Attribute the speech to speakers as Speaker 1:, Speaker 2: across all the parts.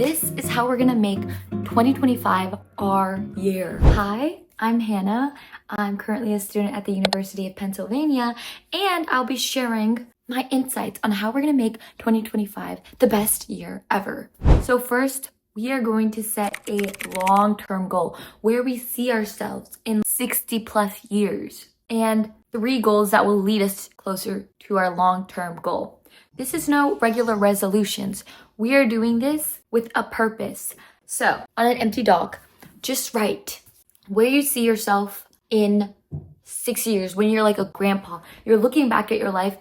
Speaker 1: This is how we're gonna make 2025 our year. Hi, I'm Hannah. I'm currently a student at the University of Pennsylvania, and I'll be sharing my insights on how we're gonna make 2025 the best year ever. So first, we are going to set a long-term goal where we see ourselves in 60 plus years, and 3 goals that will lead us closer to our long-term goal. This is no regular resolutions. We are doing this with a purpose. So on an empty dock, just write where you see yourself in 6 years when you're like a grandpa. You're looking back at your life.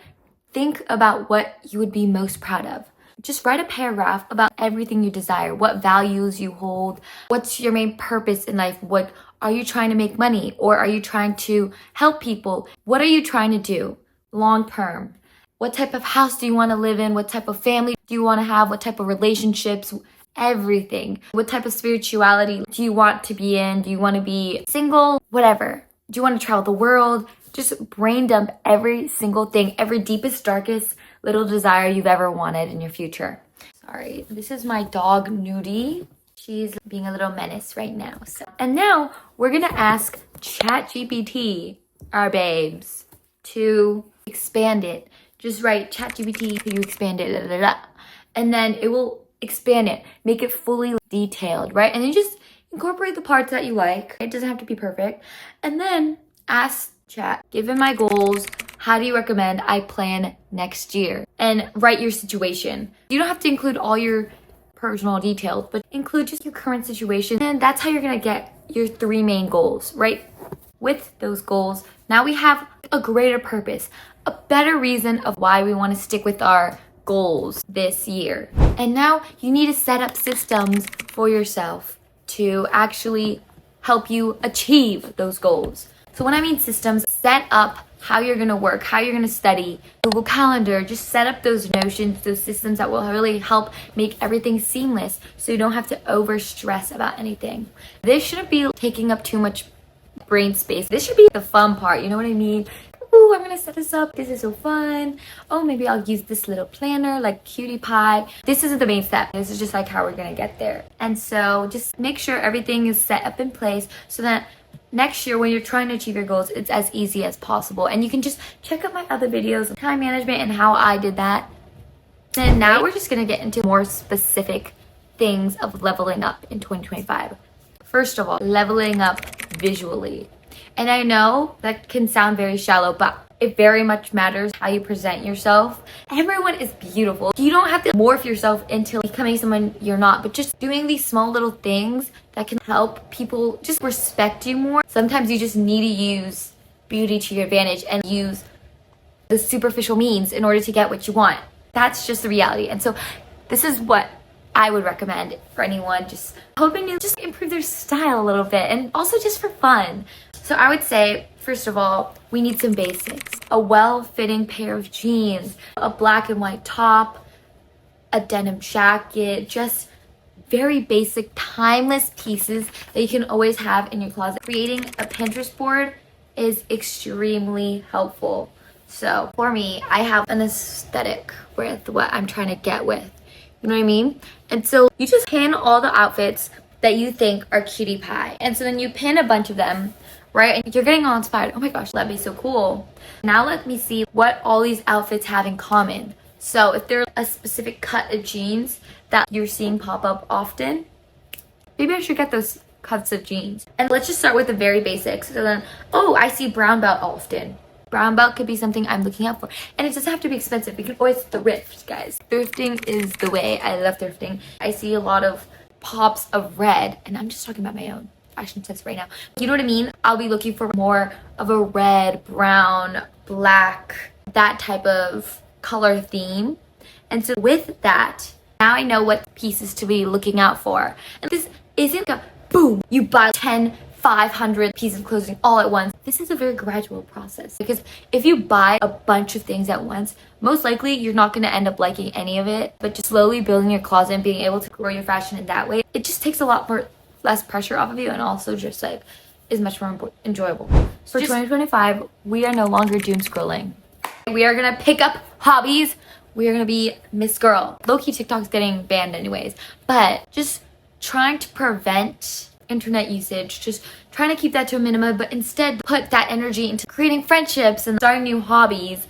Speaker 1: Think about what you would be most proud of. Just write a paragraph about everything you desire, what values you hold, what's your main purpose in life, what are you trying to make money, or are you trying to help people? What are you trying to do long term? What type of house do you want to live in? What type of family do you want to have? What type of relationships? Everything. What type of spirituality do you want to be in? Do you want to be single? Whatever. Do you want to travel the world? Just brain dump every single thing, every deepest, darkest little desire you've ever wanted in your future. Sorry, this is my dog Nudie. She's being a little menace right now. And now we're gonna ask ChatGPT, our babes, to expand it. Just write ChatGPT, can you expand it? Da, da, da. And then it will expand it, make it fully detailed, right? And then just incorporate the parts that you like. It doesn't have to be perfect. And then ask Chat, given my goals, how do you recommend I plan next year? And write your situation. You don't have to include all your personal details, but include just your current situation. And that's how you're gonna get your 3 main goals, right? With those goals, now we have a greater purpose, a better reason of why we wanna stick with our goals this year. And now you need to set up systems for yourself to actually help you achieve those goals. So when I mean systems, set up how you're gonna work, how you're gonna study, Google Calendar, just set up those notions, those systems that will really help make everything seamless so you don't have to over stress about anything. This shouldn't be taking up too much brain space. This should be the fun part, you know what I mean? Ooh, I'm gonna set this up, this is so fun. Oh, maybe I'll use this little planner like Cutie Pie. This isn't the main step, this is just like how we're gonna get there. And so just make sure everything is set up in place so that next year when you're trying to achieve your goals, it's as easy as possible. And you can just check out my other videos on time management and how I did that. And now we're just gonna get into more specific things of leveling up in 2025. First of all, leveling up visually. And I know that can sound very shallow, but it very much matters how you present yourself. Everyone is beautiful. You don't have to morph yourself into becoming someone you're not, but just doing these small little things that can help people just respect you more. Sometimes you just need to use beauty to your advantage and use the superficial means in order to get what you want. That's just the reality. And so this is what I would recommend for anyone just hoping to just improve their style a little bit and also just for fun. So I would say, first of all, we need some basics. A well-fitting pair of jeans, a black and white top, a denim jacket, just very basic, timeless pieces that you can always have in your closet. Creating a Pinterest board is extremely helpful. So for me, I have an aesthetic with what I'm trying to get with. You know what I mean? And so you just pin all the outfits that you think are cutie pie. And so then you pin a bunch of them, right? And you're getting all inspired. Oh my gosh, that'd be so cool. Now let me see what all these outfits have in common. So if there's a specific cut of jeans that you're seeing pop up often, maybe I should get those cuts of jeans. And let's just start with the very basics. So then, oh, I see brown belt often. Brown belt could be something I'm looking out for. And it doesn't have to be expensive. We can always thrift, guys. Thrifting is the way. I love thrifting. I see a lot of pops of red, and I'm just talking about my own fashion sense right now. You know what I mean? I'll be looking for more of a red, brown, black, that type of color theme. And so with that, now I know what pieces to be looking out for. And this isn't a boom, you buy 10, 500 pieces of clothing all at once. This is a very gradual process because if you buy a bunch of things at once, most likely you're not going to end up liking any of it, but just slowly building your closet and being able to grow your fashion in that way, it just takes a lot more less pressure off of you and also just like is much more enjoyable. For 2025, we are no longer doom scrolling. We are going to pick up hobbies we are gonna be Miss Girl. Low-key TikTok's getting banned anyways, but just trying to prevent internet usage, just trying to keep that to a minimum, but instead put that energy into creating friendships and starting new hobbies.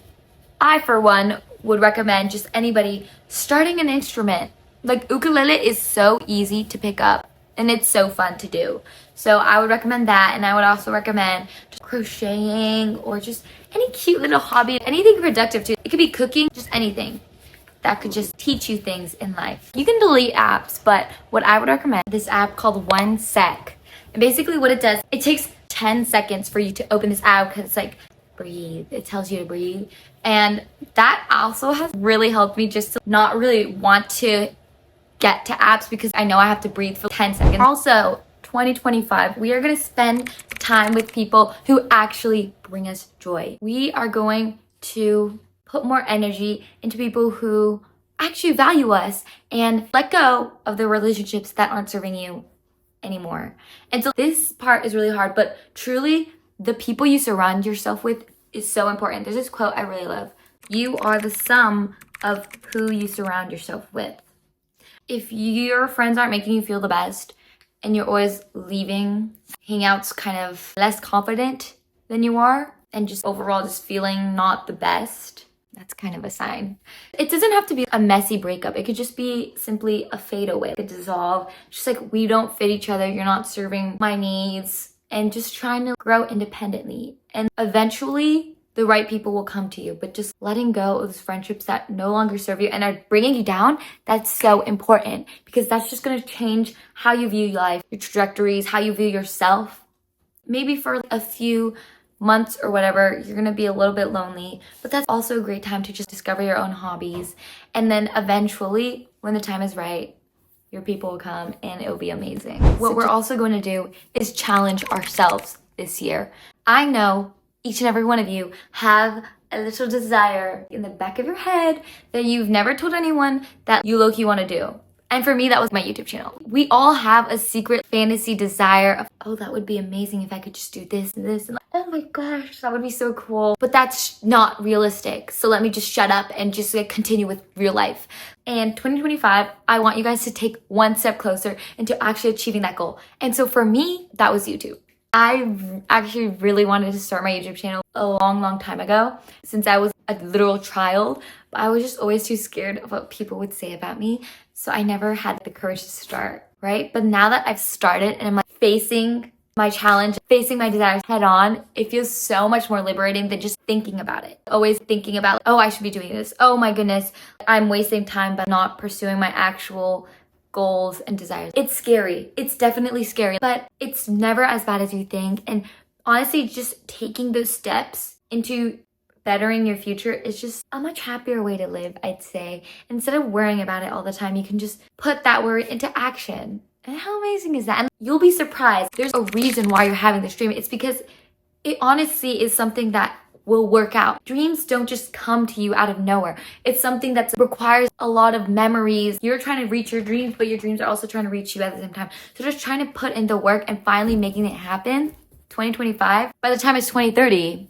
Speaker 1: I, for one, would recommend just anybody starting an instrument. Like ukulele is so easy to pick up and it's so fun to do. So I would recommend that, and I would also recommend just crocheting or just any cute little hobby, anything productive too. It could be cooking, just anything that could just teach you things in life. You can delete apps, but what I would recommend, this app called 1 Sec. And basically what it does, it takes 10 seconds for you to open this app because it's like, breathe. It tells you to breathe. And that also has really helped me just to not really want to get to apps because I know I have to breathe for 10 seconds. Also, 2025, we are going to spend time with people who actually bring us joy. We are going to put more energy into people who actually value us and let go of the relationships that aren't serving you anymore. And so this part is really hard, but truly the people you surround yourself with is so important. There's this quote I really love. You are the sum of who you surround yourself with. If your friends aren't making you feel the best and you're always leaving hangouts kind of less confident than you are and just overall just feeling not the best, that's kind of a sign. It doesn't have to be a messy breakup. It could just be simply a fade away. It could dissolve. Just like we don't fit each other. You're not serving my needs, and just trying to grow independently. And eventually the right people will come to you, but just letting go of those friendships that no longer serve you and are bringing you down, that's so important because that's just going to change how you view life, your trajectories, how you view yourself. Maybe for a few months or whatever, you're gonna be a little bit lonely, but that's also a great time to just discover your own hobbies. And then eventually, when the time is right, your people will come and it'll be amazing. What we're also going to do is challenge ourselves this year. I know each and every one of you have a little desire in the back of your head that you've never told anyone that you low-key want to do. And for me, that was my YouTube channel. We all have a secret fantasy desire of, oh, that would be amazing if I could just do this and this. And like, oh my gosh, that would be so cool. But that's not realistic. So let me just shut up and just like continue with real life. And 2025, I want you guys to take one step closer into actually achieving that goal. And so for me, that was YouTube. I actually really wanted to start my YouTube channel a long time ago, since I was a literal child, but I was just always too scared of what people would say about me. So I never had the courage to start, right? But now that I've started and I'm like facing my challenge, facing my desires head on, it feels so much more liberating than just thinking about it. Always thinking about, oh, I should be doing this. Oh my goodness, I'm wasting time by not pursuing my actual goals and desires. It's scary. It's definitely scary, but it's never as bad as you think. And honestly, just taking those steps into bettering your future is just a much happier way to live, I'd say. Instead of worrying about it all the time, you can just put that worry into action. And how amazing is that? And you'll be surprised. There's a reason why you're having this dream. It's because it honestly is something that will work out. Dreams don't just come to you out of nowhere. It's something that requires a lot of memories. You're trying to reach your dreams, but your dreams are also trying to reach you at the same time. So just trying to put in the work and finally making it happen. 2025, by the time it's 2030,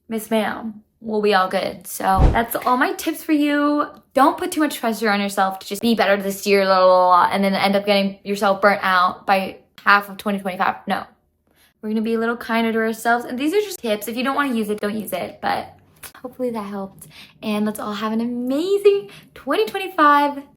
Speaker 1: Miss Ma'am, we'll be all good. So that's all my tips for you. Don't put too much pressure on yourself to just be better this year, and then end up getting yourself burnt out by half of 2025. No. We're gonna be a little kinder to ourselves. And these are just tips. If you don't want to use it, don't use it. But hopefully that helped. And let's all have an amazing 2025.